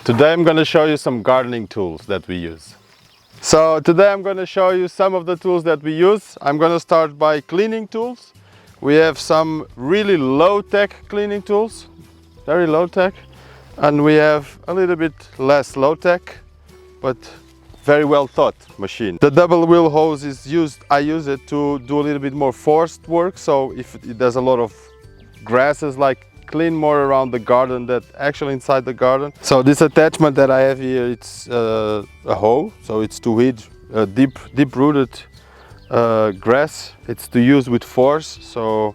Today I'm going to show you some gardening tools that we use. So today I'm going to show you some of the tools that we use. I'm going to start by cleaning tools. We have some really low-tech cleaning tools, very low-tech, and we have a little bit less low-tech, but very well thought machine. The double wheel hose is used, I use it to do a little bit more forced work. So if there's a lot of grasses, like clean more around the garden than actually inside the garden. So this attachment that I have here, it's a hoe, so it's to weed deep rooted grass. It's to use with force, so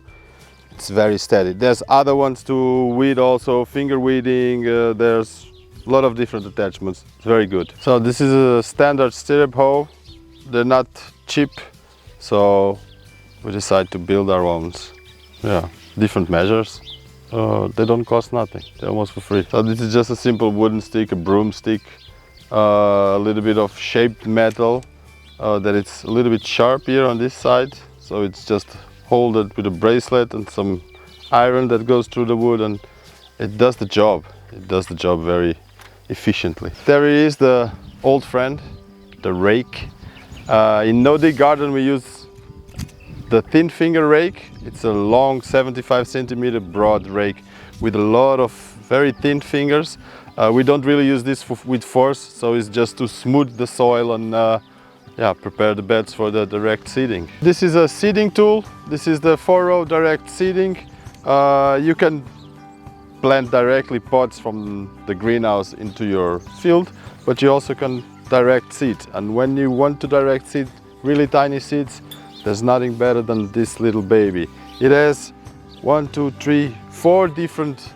it's very steady. There's other ones to weed also, finger weeding, there's a lot of different attachments. It's very good. So this is a standard stirrup hoe. They're not cheap, so we decided to build our own. Yeah, different measures. They don't cost nothing. They're almost for free. So this is just a simple wooden stick, a broomstick, a little bit of shaped metal that it's a little bit sharp here on this side. So it's just hold it with a bracelet and some iron that goes through the wood, and it does the job. It does the job very efficiently. There is the old friend, the rake. In no-dig garden we use the thin finger rake. It's a long 75 centimeter broad rake with a lot of very thin fingers. We don't really use this with force, so it's just to smooth the soil and prepare the beds for the direct seeding. This is a seeding tool. This is the 4-row direct seeding. You can plant directly pots from the greenhouse into your field, but you also can direct seed. And when you want to direct seed really tiny seeds, there's nothing better than this little baby. It has 1, 2, 3, 4 different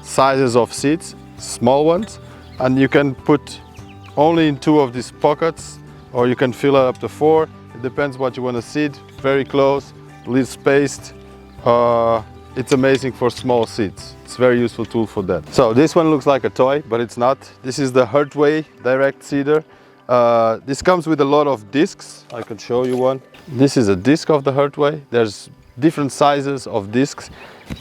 sizes of seeds, small ones, and you can put only in 2 of these pockets, or you can fill it up to 4. It depends what you want to seed. Very close, a little spaced. It's amazing for small seeds. It's a very useful tool for that. So this one looks like a toy, but it's not. This is the Hertway direct seeder. This comes with a lot of discs. I can show you one. This is a disc of the Hertway. There's different sizes of discs.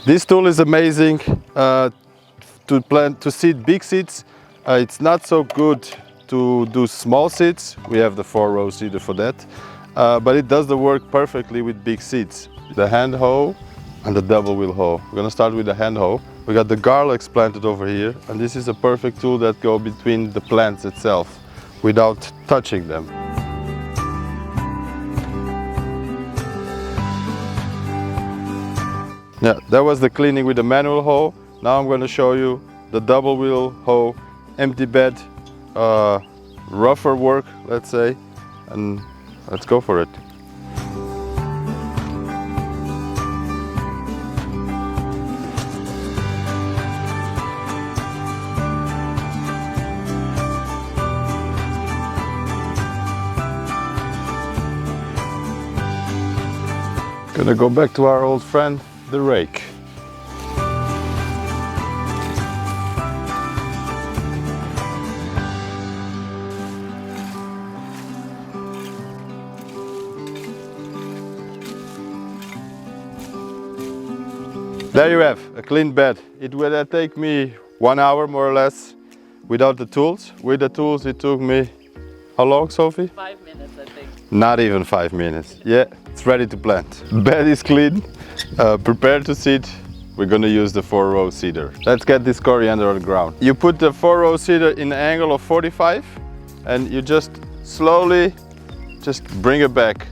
This tool is amazing to seed big seeds. It's not so good to do small seeds. We have the 4-row seeder for that, but it does the work perfectly with big seeds. The hand hoe and the double wheel hoe. We're gonna start with the hand hoe. We got the garlics planted over here, and this is a perfect tool that goes between the plants itself without touching them. Yeah, that was the cleaning with the manual hoe. Now I'm going to show you the double wheel hoe, empty bed, rougher work, let's say, and let's go for it. Gonna go back to our old friend, the rake. There you have a clean bed. It will take me 1 hour more or less without the tools. With the tools it took me, how long, Sophie? 5 minutes, I think. Not even 5 minutes. Yeah, it's ready to plant. Bed is clean, prepared to seed. We're gonna use the 4-row seeder. Let's get this coriander on the ground. You put the 4-row seeder in an angle of 45 and you just slowly just bring it back.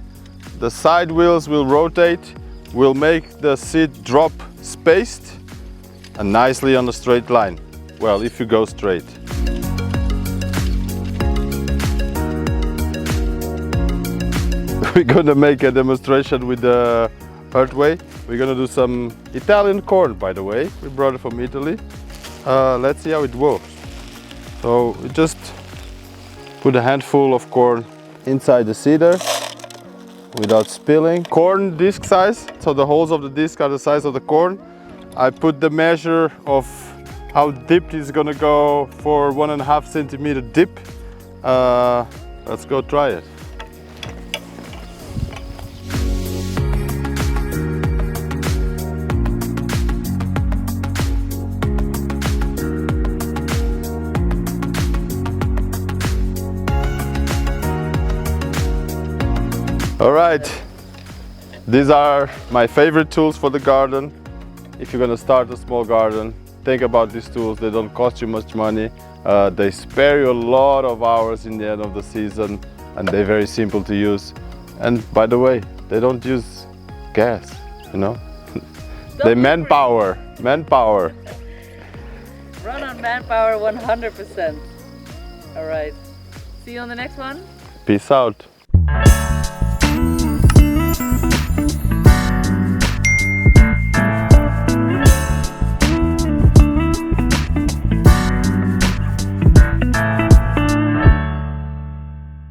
The side wheels will rotate, will make the seed drop spaced and nicely on a straight line. Well, if you go straight. We're gonna make a demonstration with the Hertway. We're gonna do some Italian corn, by the way. We brought it from Italy. Let's see how it works. So we just put a handful of corn inside the seeder without spilling. Corn disc size, so the holes of the disc are the size of the corn. I put the measure of how deep it's gonna go for 1.5 centimeter dip. Let's go try it. All right, these are my favorite tools for the garden. If you're gonna start a small garden, think about these tools. They don't cost you much money. They spare you a lot of hours in the end of the season, and they're very simple to use. And by the way, they don't use gas, you know? They manpower. Run on manpower 100%. All right. See you on the next one. Peace out.